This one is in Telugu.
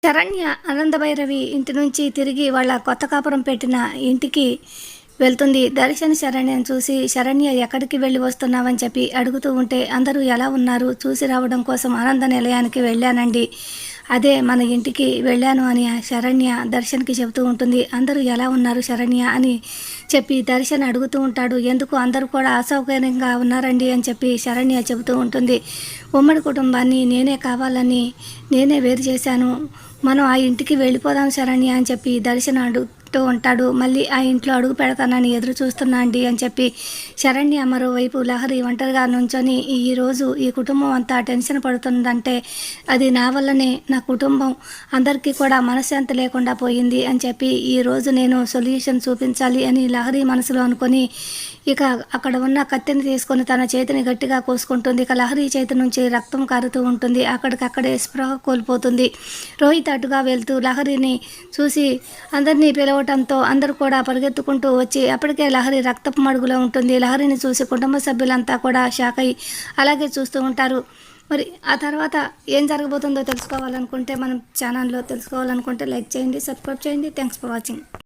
శరణ్య ఆనందభైరవి ఇంటి నుంచి తిరిగి వాళ్ళ కొత్త కాపురం పెట్టిన ఇంటికి వెళ్తుంది. దర్శన్ శరణ్యను చూసి, శరణ్య ఎక్కడికి వెళ్ళి వస్తున్నావని చెప్పి అడుగుతూ ఉంటే, అందరూ ఎలా ఉన్నారు చూసి రావడం కోసం ఆనంద నిలయానికి వెళ్ళానండి, అదే మన ఇంటికి వెళ్ళాను అని శరణ్య దర్శన్కి చెబుతూ ఉంటుంది. అందరూ ఎలా ఉన్నారు శరణ్య అని చెప్పి దర్శన్ అడుగుతూ ఉంటాడు. ఎందుకు అందరూ కూడా అసౌకర్యంగా ఉన్నారండి అని చెప్పి శరణ్య చెబుతూ ఉంటుంది. ఉమ్మడి కుటుంబాన్ని నేనే కావాలని నేనే వేరు చేశాను, మనం ఆ ఇంటికి వెళ్ళిపోదాం శరణ్య అని చెప్పి దర్శన్ అడుగుతూ ఉంటాడు. మళ్ళీ ఆ ఇంట్లో అడుగు పెడతానని ఎదురు చూస్తున్నా అండి అని చెప్పి శరణ్య మరోవైపు లహరి ఒంటరిగా నుంచొని, ఈరోజు ఈ కుటుంబం అంతా టెన్షన్ పడుతుందంటే అది నా వల్లనే, నా కుటుంబం అందరికీ కూడా మనశ్శాంతి లేకుండా పోయింది అని చెప్పి ఈరోజు నేను సొల్యూషన్ చూపించాలి అని లహరి మనసులో అనుకొని ఇక అక్కడ ఉన్న కత్తిని తీసుకొని తన చేతిని గట్టిగా కోసుకుంటుంది. ఇక లహరి చేతి నుంచి రక్తం కారుతూ ఉంటుంది. అక్కడికక్కడే స్పృహ కోల్పోతుంది. రోహిత్ అటుగా వెళ్తూ లహరిని చూసి అందరినీ పిలవటంతో అందరూ కూడా పరిగెత్తుకుంటూ వచ్చి అప్పటికే లహరి రక్తపు మడుగులో ఉంటుంది. లహరిని చూసి కుటుంబ సభ్యులంతా కూడా షాక్ అయ్యి అలాగే చూస్తూ ఉంటారు. మరి ఆ తర్వాత ఏం జరగబోతుందో తెలుసుకోవాలనుకుంటే, మనం ఛానల్లో తెలుసుకోవాలనుకుంటే లైక్ చేయండి, సబ్స్క్రైబ్ చేయండి. Thanks for watching.